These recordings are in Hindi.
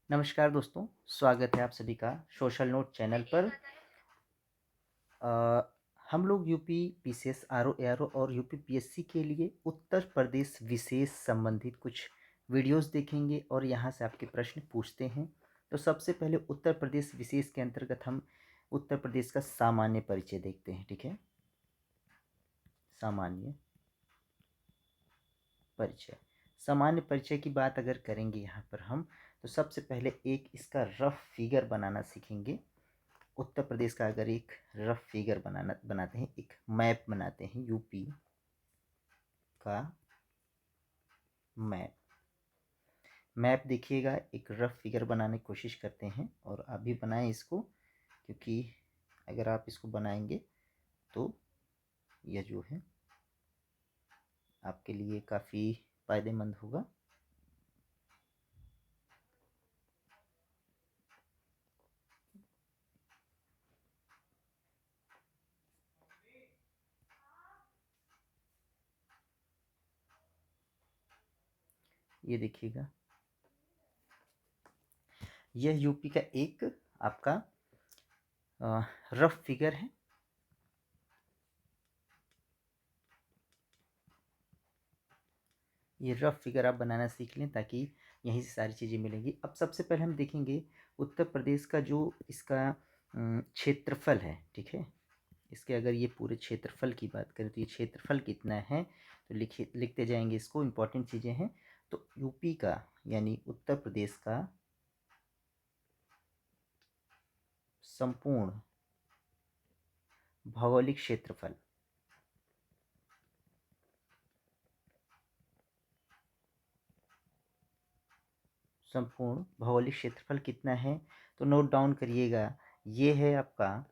नमस्कार दोस्तों, स्वागत है आप सभी का सोशल नोट चैनल पर। अ, हम लोग यूपी पीसीएस आरओ एआरओ और यूपी पीएससी के लिए उत्तर प्रदेश विशेष संबंधित कुछ वीडियोस देखेंगे और यहाँ से आपके प्रश्न पूछते हैं। तो सबसे पहले उत्तर प्रदेश विशेष के अंतर्गत हम उत्तर प्रदेश का सामान्य परिचय देखते हैं। ठीक है, सामान्य परिचय। सामान्य परिचय की बात अगर करेंगे यहाँ पर हम, तो सबसे पहले एक इसका रफ फिगर बनाना सीखेंगे। उत्तर प्रदेश का अगर एक रफ फिगर बनाते हैं, एक मैप बनाते हैं, यूपी का मैप। मैप देखिएगा, एक रफ फिगर बनाने की कोशिश करते हैं और आप भी बनाएं इसको, क्योंकि अगर आप इसको बनाएंगे तो यह जो है आपके लिए काफ़ी फायदेमंद होगा। ये देखिएगा, यह यूपी का एक आपका रफ फिगर है। ये रफ फिगर आप बनाना सीख लें ताकि यहीं से सारी चीज़ें मिलेंगी। अब सबसे पहले हम देखेंगे उत्तर प्रदेश का जो इसका क्षेत्रफल है। ठीक है, इसके अगर ये पूरे क्षेत्रफल की बात करें तो ये क्षेत्रफल कितना है, तो लिखते जाएंगे इसको। इम्पोर्टेंट चीज़ें हैं। तो यूपी का यानी उत्तर प्रदेश का संपूर्ण भौगोलिक क्षेत्रफल, संपूर्ण भौगोलिक क्षेत्रफल कितना है, तो नोट डाउन करिएगा। ये है आपका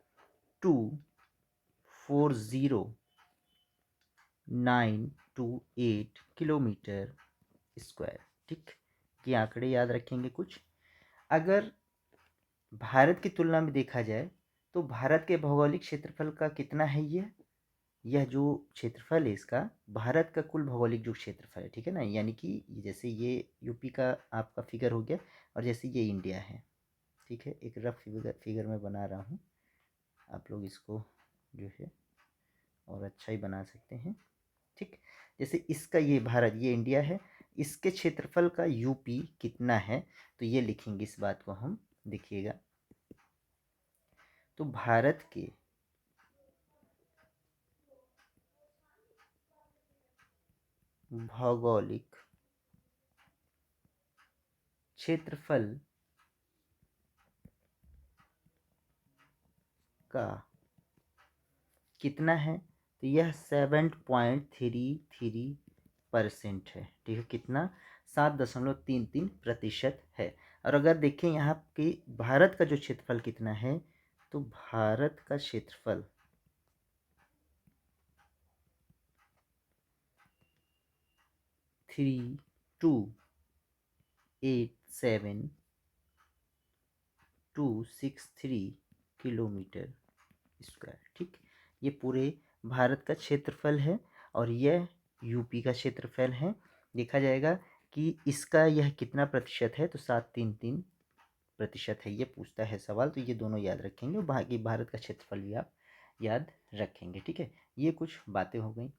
240,928 किलोमीटर स्क्वायर। ठीक, ये आंकड़े याद रखेंगे कुछ। अगर भारत की तुलना में देखा जाए तो भारत के भौगोलिक क्षेत्रफल का कितना है, यह जो क्षेत्रफल है इसका, भारत का कुल भौगोलिक जो क्षेत्रफल है, ठीक है ना। यानी कि जैसे ये यूपी का आपका फिगर हो गया और जैसे ये इंडिया है। ठीक है, एक रफ फिगर मैं बना रहा हूँ, आप लोग इसको जो है और अच्छा ही बना सकते हैं। ठीक, जैसे इसका ये भारत, ये इंडिया है, इसके क्षेत्रफल का यूपी कितना है, तो ये लिखेंगे इस बात को हम। देखिएगा, तो भारत के भौगोलिक क्षेत्रफल का कितना है, तो यह 7.33% है। ठीक है, कितना, 7.33% है। और अगर देखें यहाँ पे भारत का जो क्षेत्रफल कितना है, तो भारत का क्षेत्रफल 3287,263 किलोमीटर स्क्वायर। ठीक, ये पूरे भारत का क्षेत्रफल है और यह यूपी का क्षेत्रफल है। देखा जाएगा कि इसका यह कितना प्रतिशत है, तो 733% है। ये पूछता है सवाल, तो ये दोनों याद रखेंगे और बाकी भारत का क्षेत्रफल भी आप याद रखेंगे। ठीक है, ये कुछ बातें हो गई।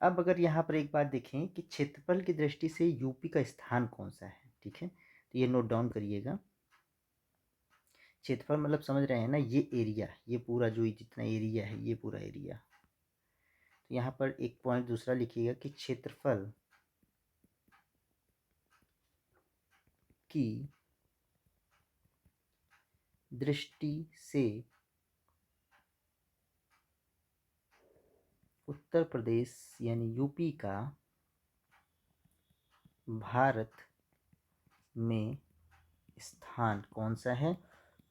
अब अगर यहाँ पर एक बात देखें कि क्षेत्रफल की दृष्टि से यूपी का स्थान कौन सा है। ठीक है, तो ये नोट डाउन करिएगा। क्षेत्रफल मतलब समझ रहे हैं ना, ये एरिया, ये पूरा जो जितना एरिया है, ये पूरा एरिया। तो यहाँ पर एक पॉइंट दूसरा लिखिएगा कि क्षेत्रफल की दृष्टि से उत्तर प्रदेश यानी यूपी का भारत में स्थान कौन सा है,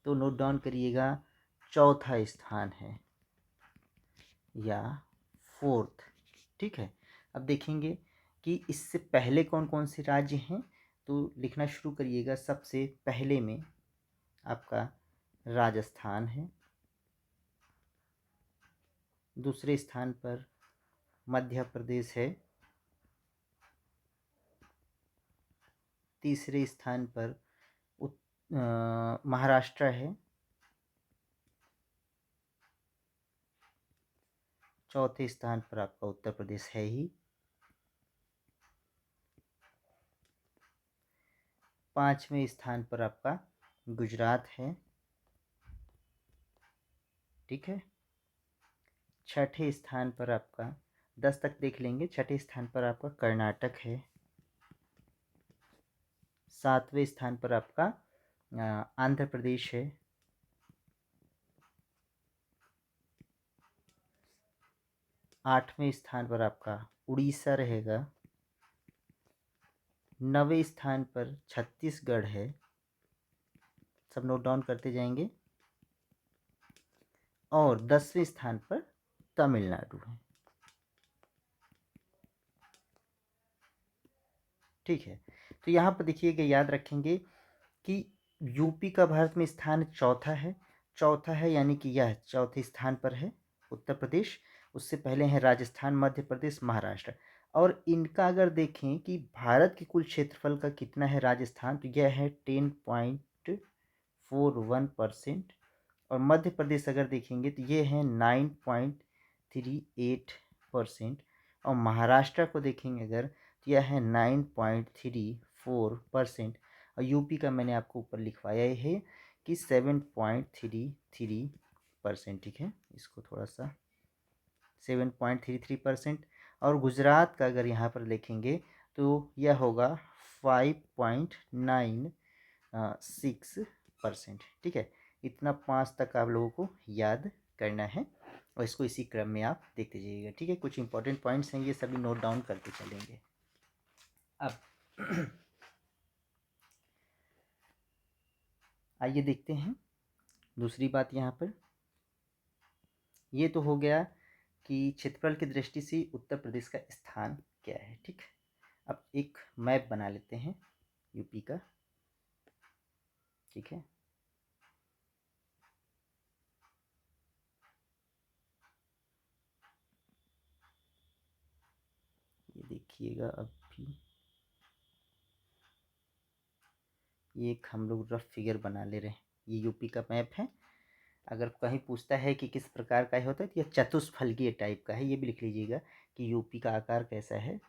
तो नोट डाउन करिएगा, चौथा स्थान है या फोर्थ। ठीक है, अब देखेंगे कि इससे पहले कौन कौन से राज्य हैं, तो लिखना शुरू करिएगा। सबसे पहले में आपका राजस्थान है, दूसरे स्थान पर मध्य प्रदेश है, तीसरे स्थान पर महाराष्ट्र है। चौथे स्थान पर आपका उत्तर प्रदेश है ही। पांचवें स्थान पर आपका गुजरात है, ठीक है। छठे स्थान पर आपका 10 तक देख लेंगे। छठे स्थान पर आपका कर्नाटक है। सातवें स्थान पर आपका आंध्र प्रदेश है। आठवें स्थान पर आपका उड़ीसा रहेगा। नवें स्थान पर छत्तीसगढ़ है। सब नोट डाउन करते जाएंगे। और 10वें स्थान पर तमिलनाडु है, ठीक है। तो यहाँ पर देखिएगा, याद रखेंगे कि यूपी का भारत में स्थान चौथा है। चौथा है यानी कि यह चौथे स्थान पर है उत्तर प्रदेश। उससे पहले है राजस्थान, मध्य प्रदेश, महाराष्ट्र। और इनका अगर देखें कि भारत के कुल क्षेत्रफल का कितना है राजस्थान, तो यह है 10.41%। और मध्य प्रदेश अगर देखेंगे तो ये है 9.38%। और महाराष्ट्र को देखेंगे अगर तो यह है 9.34%। और यूपी का मैंने आपको ऊपर लिखवाया है कि 7.33%, ठीक है। इसको थोड़ा सा 7.33%। और गुजरात का अगर यहाँ पर देखेंगे तो यह होगा 5.96%, ठीक है। इतना 5 तक आप लोगों को याद करना है और इसको इसी क्रम में आप देखते जाइएगा, ठीक है। कुछ इंपॉर्टेंट पॉइंट्स हैं, ये सभी नोट डाउन करते चलेंगे। अब आइए देखते हैं दूसरी बात। यहाँ पर ये तो हो गया कि क्षेत्रफल की दृष्टि से उत्तर प्रदेश का स्थान क्या है, ठीक। अब एक मैप बना लेते हैं यूपी का, ठीक है। ये देखिएगा, अभी ये एक हम लोग रफ फिगर बना ले रहे हैं। ये यूपी का मैप है। अगर कहीं पूछता है कि किस प्रकार का होता है तो यह चतुष्फलकीय टाइप का है। ये भी लिख लीजिएगा कि यूपी का आकार कैसा है।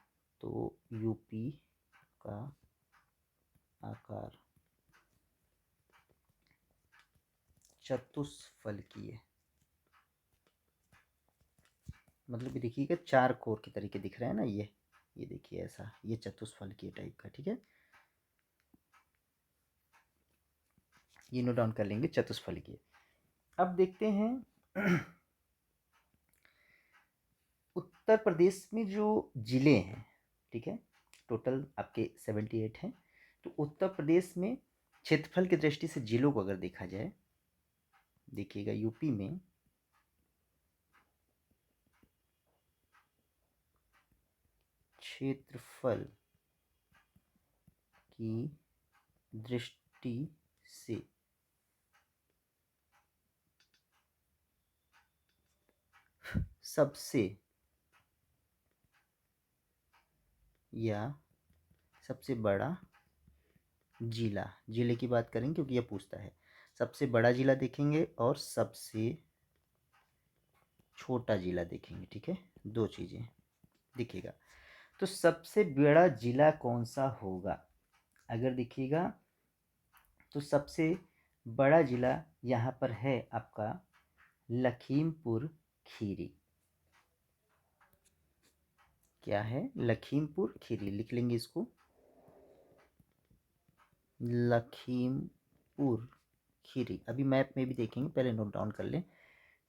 तो यूपी का आकार चतुष्फलकीय, मतलब कि देखिएगा 4 कोर के तरीके दिख रहे हैं ना, ये देखिए ऐसा, ये चतुष्फलकीय टाइप का, ठीक है। ये नोट डाउन कर लेंगे, चतुष्फलकीय। अब देखते हैं उत्तर प्रदेश में जो जिले हैं, ठीक है, टोटल आपके 78 हैं। तो उत्तर प्रदेश में क्षेत्रफल की दृष्टि से जिलों को अगर देखा जाए, देखिएगा यूपी में क्षेत्रफल की दृष्टि से सबसे या सबसे बड़ा जिला, जिले की बात करेंगे क्योंकि यह पूछता है। सबसे बड़ा जिला देखेंगे और सबसे छोटा जिला देखेंगे, ठीक है। दो चीज़ें देखिएगा। तो सबसे बड़ा जिला कौन सा होगा, अगर देखिएगा तो सबसे बड़ा जिला यहाँ पर है आपका लखीमपुर खीरी। क्या है? लखीमपुर खीरी, लिख लेंगे इसको, लखीमपुर खीरी। अभी मैप में भी देखेंगे, पहले नोट डाउन कर लें,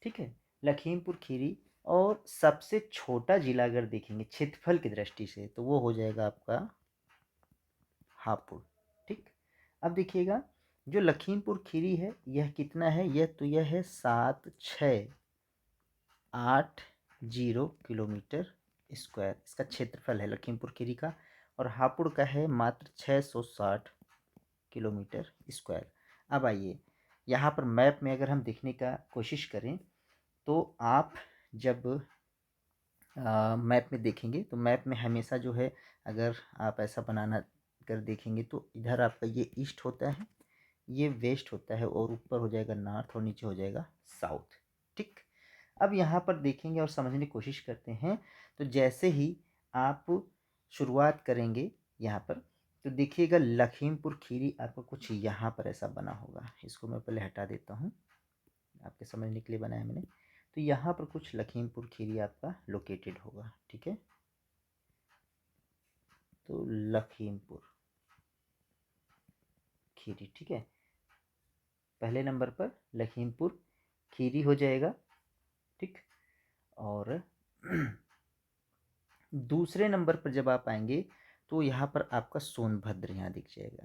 ठीक है। लखीमपुर खीरी। और सबसे छोटा जिला अगर देखेंगे क्षेत्रफल की दृष्टि से तो वो हो जाएगा आपका हापुड़, ठीक। अब देखिएगा जो लखीमपुर खीरी है यह कितना है, यह है 7680 किलोमीटर स्क्वायर, इसका क्षेत्रफल है लखीमपुर खीरी का। और हापुड़ का है मात्र 660 किलोमीटर स्क्वायर। अब आइए यहाँ पर मैप में अगर हम देखने का कोशिश करें तो आप जब मैप में देखेंगे तो मैप में हमेशा जो है, अगर आप ऐसा बनाना कर देखेंगे तो इधर आपका ये ईस्ट होता है, ये वेस्ट होता है और ऊपर हो जाएगा नॉर्थ और नीचे हो जाएगा साउथ। ठीक, अब यहाँ पर देखेंगे और समझने की कोशिश करते हैं। तो जैसे ही आप शुरुआत करेंगे यहाँ पर, तो देखिएगा लखीमपुर खीरी आपको कुछ यहाँ पर ऐसा बना होगा। इसको मैं पहले हटा देता हूँ, आपके समझने के लिए बनाया मैंने। तो यहाँ पर कुछ लखीमपुर खीरी आपका लोकेटेड होगा। ठीक है, तो लखीमपुर खीरी, ठीक है, पहले नंबर पर लखीमपुर खीरी हो जाएगा। ठीक, और दूसरे नंबर पर जब आप आएंगे तो यहाँ पर आपका सोनभद्र यहाँ दिख जाएगा।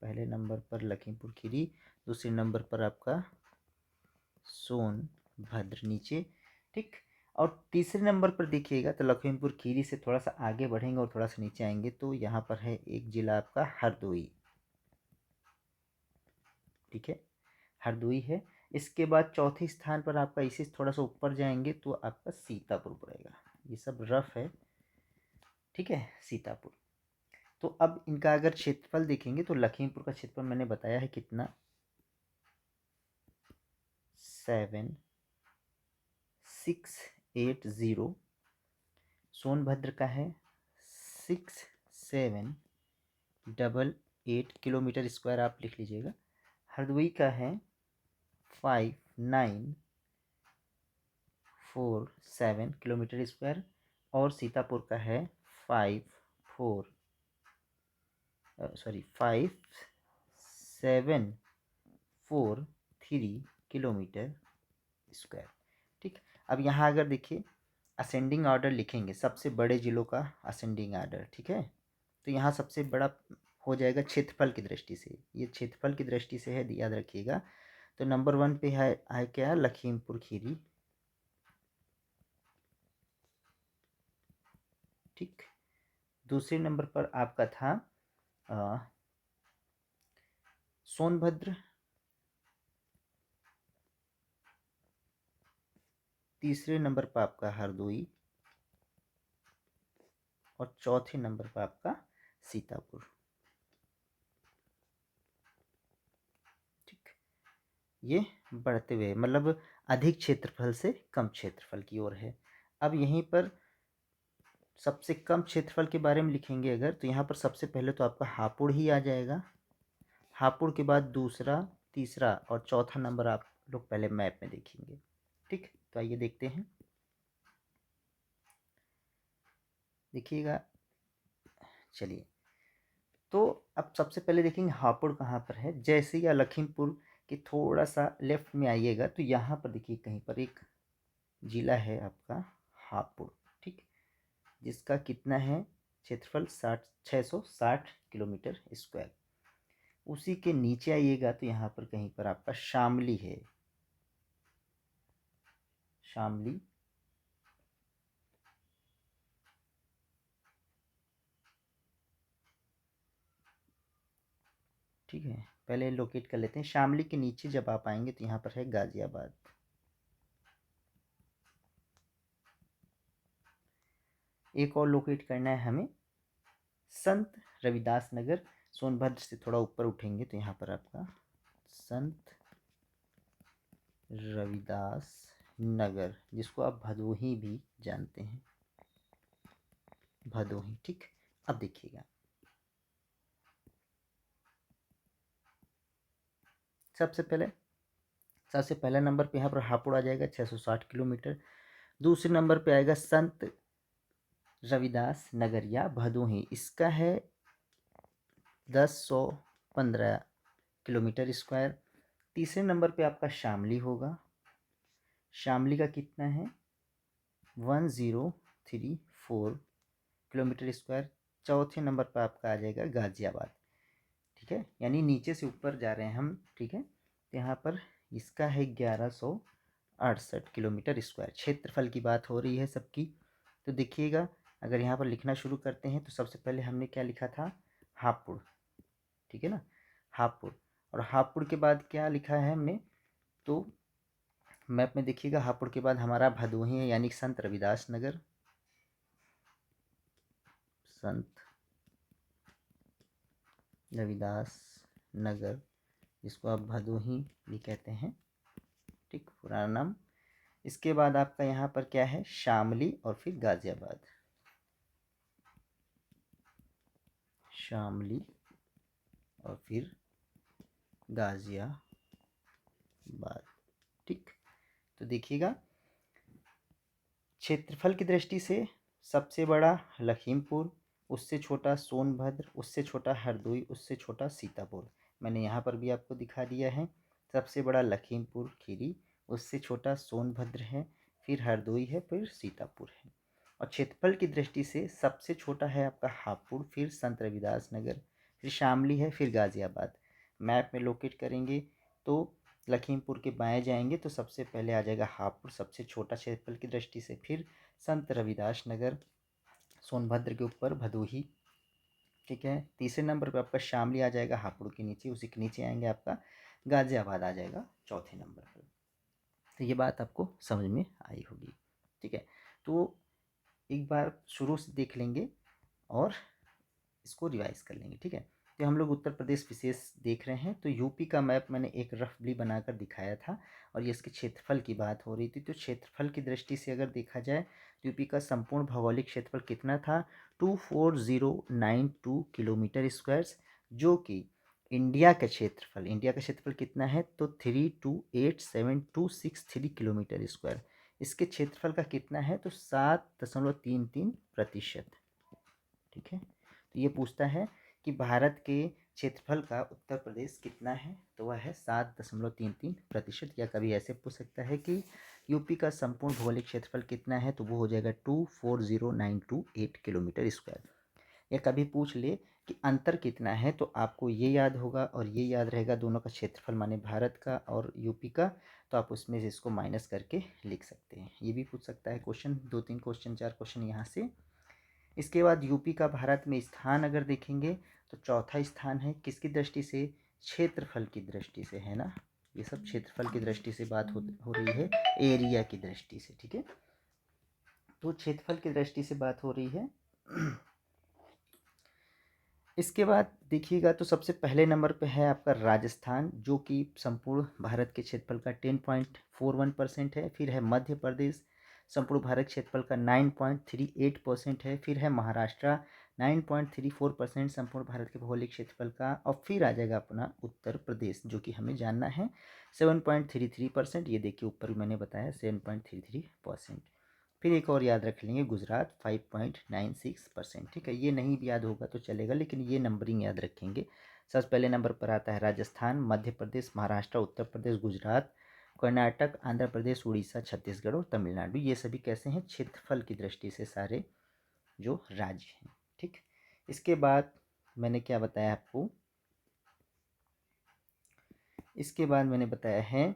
पहले नंबर पर लखीमपुर खीरी, दूसरे नंबर पर आपका सोनभद्र नीचे। ठीक, और तीसरे नंबर पर देखिएगा तो लखीमपुर खीरी से थोड़ा सा आगे बढ़ेंगे और थोड़ा सा नीचे आएंगे तो यहाँ पर है एक जिला आपका हरदोई। ठीक है, हरदोई है। इसके बाद चौथे स्थान पर आपका, इसे थोड़ा सा ऊपर जाएंगे तो आपका सीतापुर पड़ेगा। ये सब रफ है, ठीक है, सीतापुर। तो अब इनका अगर क्षेत्रफल देखेंगे तो लखीमपुर का क्षेत्रफल मैंने बताया है कितना, 7680। सोनभद्र का है 6788 किलोमीटर स्क्वायर, आप लिख लीजिएगा। हरदोई का है 5947 किलोमीटर स्क्वायर, और सीतापुर का है 5743 किलोमीटर स्क्वायर। ठीक, अब यहाँ अगर देखिए असेंडिंग ऑर्डर लिखेंगे, सबसे बड़े जिलों का असेंडिंग ऑर्डर। ठीक है, तो यहाँ सबसे बड़ा हो जाएगा क्षेत्रफल की दृष्टि से, ये क्षेत्रफल की दृष्टि से है, याद रखिएगा। तो नंबर 1 पे है क्या, लखीमपुर खीरी। ठीक, दूसरे नंबर पर आपका था सोनभद्र, तीसरे नंबर पर आपका हरदोई, और चौथे नंबर पर आपका सीतापुर। ठीक, ये बढ़ते हुए मतलब अधिक क्षेत्रफल से कम क्षेत्रफल की ओर है। अब यहीं पर सबसे कम क्षेत्रफल के बारे में लिखेंगे अगर, तो यहाँ पर सबसे पहले तो आपका हापुड़ ही आ जाएगा। हापुड़ के बाद दूसरा, तीसरा और चौथा नंबर आप लोग पहले मैप में देखेंगे। ठीक, तो आइए देखते हैं, देखिएगा। चलिए, तो अब सबसे पहले देखेंगे हापुड़ कहाँ पर है। जैसे या लखीमपुर के थोड़ा सा लेफ्ट में आइएगा तो यहाँ पर देखिए कहीं पर एक जिला है आपका हापुड़। ठीक, जिसका कितना है क्षेत्रफल, 660 किलोमीटर स्क्वायर। उसी के नीचे आइएगा तो यहाँ पर कहीं पर आपका शामली है, शामली। ठीक है, पहले लोकेट कर लेते हैं। शामली के नीचे जब आप आएंगे तो यहाँ पर है गाजियाबाद। एक और लोकेट करना है हमें, संत रविदास नगर। सोनभद्र से थोड़ा ऊपर उठेंगे तो यहाँ पर आपका संत रविदास नगर, जिसको आप भदोही भी जानते हैं, भदोही। ठीक, अब देखिएगा सबसे पहला नंबर पे यहाँ पर हापुड़ आ जाएगा 660 किलोमीटर। दूसरे नंबर पे आएगा संत रविदास नगर या भदोही, इसका है 1015 किलोमीटर स्क्वायर। तीसरे नंबर पे आपका शामली होगा, शामली का कितना है 1034 किलोमीटर स्क्वायर। चौथे नंबर पर आपका आ जाएगा गाजियाबाद। ठीक है, यानी नीचे से ऊपर जा रहे हैं हम। ठीक है, तो यहाँ पर इसका है 1168 किलोमीटर स्क्वायर। क्षेत्रफल की बात हो रही है सबकी। तो देखिएगा, अगर यहाँ पर लिखना शुरू करते हैं तो सबसे पहले हमने क्या लिखा था, हापुड़। ठीक है ना, हापुड़। और हापुड़ के बाद क्या लिखा है हमने, तो मैप में देखिएगा हापुड़ के बाद हमारा भदोही है, यानी संत रविदास नगर, संत रविदास नगर जिसको आप भदोही भी कहते हैं, ठीक, पुराना नाम। इसके बाद आपका यहाँ पर क्या है, शामली और फिर गाजियाबाद, शामली और फिर गाजियाबाद, ठीक। तो देखिएगा, क्षेत्रफल की दृष्टि से सबसे बड़ा लखीमपुर, उससे छोटा सोनभद्र, उससे छोटा हरदोई, उससे छोटा सीतापुर। मैंने यहाँ पर भी आपको दिखा दिया है। सबसे बड़ा लखीमपुर खीरी, उससे छोटा सोनभद्र है, फिर हरदोई है, फिर सीतापुर है। और क्षेत्रफल की दृष्टि से सबसे छोटा है आपका हापुड़, फिर संत रविदास नगर, फिर शामली है, फिर गाज़ियाबाद। मैप में लोकेट करेंगे तो लखीमपुर के बाएं जाएंगे तो सबसे पहले आ जाएगा हापुड़, सबसे छोटा क्षेत्रफल की दृष्टि से, फिर संत रविदास नगर, सोनभद्र के ऊपर भदोही, ठीक है। तीसरे नंबर पर आपका शामली आ जाएगा हापुड़ के नीचे, उसी के नीचे आएंगे आपका गाज़ियाबाद आ जाएगा चौथे नंबर पर। तो ये बात आपको समझ में आई होगी, ठीक है। तो एक बार शुरू से देख लेंगे और इसको रिवाइज कर लेंगे, ठीक है। तो हम लोग उत्तर प्रदेश विशेष देख रहे हैं, तो यूपी का मैप मैंने एक रफली बनाकर दिखाया था और ये इसके क्षेत्रफल की बात हो रही थी। तो क्षेत्रफल की दृष्टि से अगर देखा जाए तो यूपी का संपूर्ण भौगोलिक क्षेत्रफल कितना था, 24092 किलोमीटर स्क्वायर्स, जो कि इंडिया का क्षेत्रफल कितना है, तो 3287,263 किलोमीटर स्क्वायर। इसके क्षेत्रफल का कितना है, तो 7.33%, ठीक है। तो ये पूछता है कि भारत के क्षेत्रफल का उत्तर प्रदेश कितना है, तो वह है 7.33%। या कभी ऐसे पूछ सकता है कि यूपी का संपूर्ण भौगोलिक क्षेत्रफल कितना है, तो वो हो जाएगा 240,928 किलोमीटर स्क्वायर। या कभी पूछ ले कि अंतर कितना है, तो आपको ये याद होगा और ये याद रहेगा, दोनों का क्षेत्रफल माने भारत का और यूपी का, तो आप उसमें से इसको माइनस करके लिख सकते हैं। ये भी पूछ सकता है क्वेश्चन, 2-3 क्वेश्चन, 4 क्वेश्चन यहाँ से। इसके बाद यूपी का भारत में स्थान अगर देखेंगे तो चौथा स्थान है, किसकी दृष्टि से, क्षेत्रफल की दृष्टि से, है ना। ये सब क्षेत्रफल की दृष्टि से बात हो रही है, एरिया की दृष्टि से, ठीक है। तो क्षेत्रफल की दृष्टि से बात हो रही है। इसके बाद देखिएगा तो सबसे पहले नंबर पे है आपका राजस्थान, जो कि संपूर्ण भारत के क्षेत्रफल का 10.41% है। फिर है मध्य प्रदेश, संपूर्ण भारत क्षेत्रफल का 9.38% है। फिर है महाराष्ट्र, 9.34% संपूर्ण भारत के भौगोलिक क्षेत्रफल का। और फिर आ जाएगा अपना उत्तर प्रदेश, जो कि हमें जानना है, 7.33%। ये देखिए ऊपर भी मैंने बताया 7.33%। फिर एक और याद रख लेंगे, गुजरात 5.96%, ठीक है। ये नहीं भी याद होगा तो चलेगा, लेकिन ये नंबरिंग याद रखेंगे। सबसे पहले नंबर पर आता है राजस्थान, मध्य प्रदेश, महाराष्ट्र, उत्तर प्रदेश, गुजरात, कर्नाटक, आंध्र प्रदेश, उड़ीसा, छत्तीसगढ़ और तमिलनाडु। ये सभी कैसे हैं, क्षेत्रफल की दृष्टि से सारे जो राज्य हैं, ठीक। इसके बाद मैंने क्या बताया आपको, इसके बाद मैंने बताया है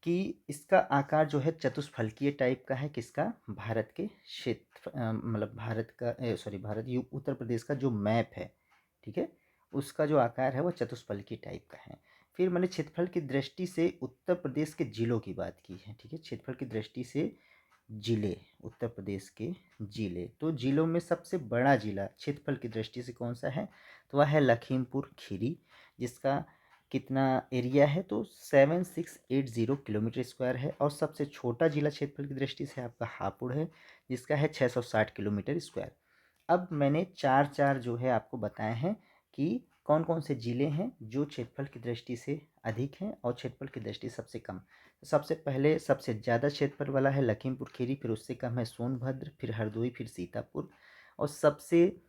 कि इसका आकार जो है चतुष्फलकीय टाइप का है, किसका, भारत के क्षेत्र, मतलब भारत का, सॉरी, उत्तर प्रदेश का जो मैप है, ठीक है, उसका जो आकार है वो चतुष्फलकीय टाइप का है। फिर मैंने क्षेत्रफल की दृष्टि से उत्तर प्रदेश के जिलों की बात की है, ठीक है। क्षेत्रफल की दृष्टि से जिले, उत्तर प्रदेश के जिले, तो जिलों में सबसे बड़ा जिला क्षेत्रफल की दृष्टि से कौन सा है, तो वह है लखीमपुर खीरी, जिसका कितना एरिया है, तो 7680 किलोमीटर स्क्वायर है। और सबसे छोटा जिला क्षेत्रफल की दृष्टि से आपका हापुड़ है, जिसका है 660 किलोमीटर स्क्वायर। अब मैंने चार चार जो है आपको बताए हैं कि कौन कौन से जिले हैं जो क्षेत्रफल की दृष्टि से अधिक हैं और क्षेत्रफल की दृष्टि से सबसे कम। सबसे पहले सबसे ज़्यादा क्षेत्रफल वाला है लखीमपुर खीरी, फिर उससे कम है सोनभद्र, फिर हरदोई, फिर सीतापुर। और सबसे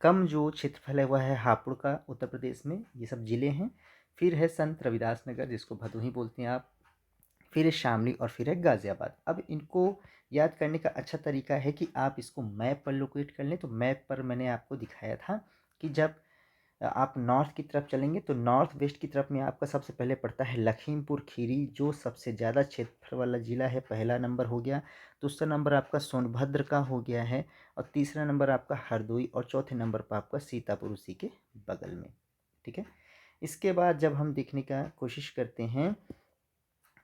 कम जो क्षेत्रफल है वह है हापुड़ का, उत्तर प्रदेश में। ये सब जिले हैं। फिर है संत रविदास नगर, जिसको भदोही बोलते हैं आप, फिर है शामली और फिर है गाज़ियाबाद। अब इनको याद करने का अच्छा तरीका है कि आप इसको मैप पर लोकेट कर लें। तो मैप पर मैंने आपको दिखाया था कि जब आप नॉर्थ की तरफ चलेंगे तो नॉर्थ वेस्ट की तरफ में आपका सबसे पहले पड़ता है लखीमपुर खीरी, जो सबसे ज़्यादा क्षेत्रफल वाला ज़िला है, पहला नंबर हो गया। दूसरा नंबर आपका सोनभद्र का हो गया है, और तीसरा नंबर आपका हरदोई, और चौथे नंबर पर आपका सीतापुर उसी के बगल में, ठीक है। इसके बाद जब हम देखने का कोशिश करते हैं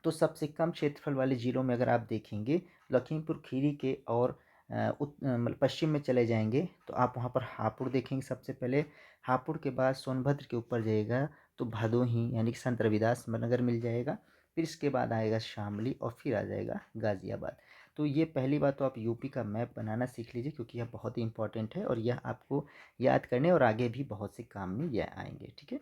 तो सबसे कम क्षेत्रफल वाले जिलों में अगर आप देखेंगे लखीमपुर खीरी के और मतलब पश्चिम में चले जाएंगे तो आप वहाँ पर हापुड़ देखेंगे सबसे पहले। हापुड़ के बाद सोनभद्र के ऊपर जाइएगा तो भदोही यानी कि संत रविदास नगर मिल जाएगा। फिर इसके बाद आएगा शामली और फिर आ जाएगा गाज़ियाबाद। तो ये पहली बात तो आप यूपी का मैप बनाना सीख लीजिए, क्योंकि यह बहुत ही इंपॉर्टेंट है और यह आपको याद करने और आगे भी बहुत से काम में यह आएंगे। ठीक है,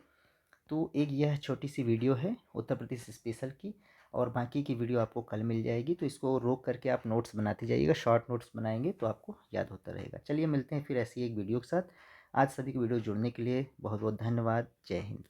तो एक यह छोटी सी वीडियो है उत्तर प्रदेश स्पेशल की, और बाकी की वीडियो आपको कल मिल जाएगी। तो इसको रोक करके आप नोट्स बनाते जाइएगा, शॉर्ट नोट्स बनाएंगे तो आपको याद होता रहेगा। चलिए मिलते हैं फिर ऐसी एक वीडियो के साथ। आज सभी को वीडियो जुड़ने के लिए बहुत बहुत धन्यवाद। जय हिंद।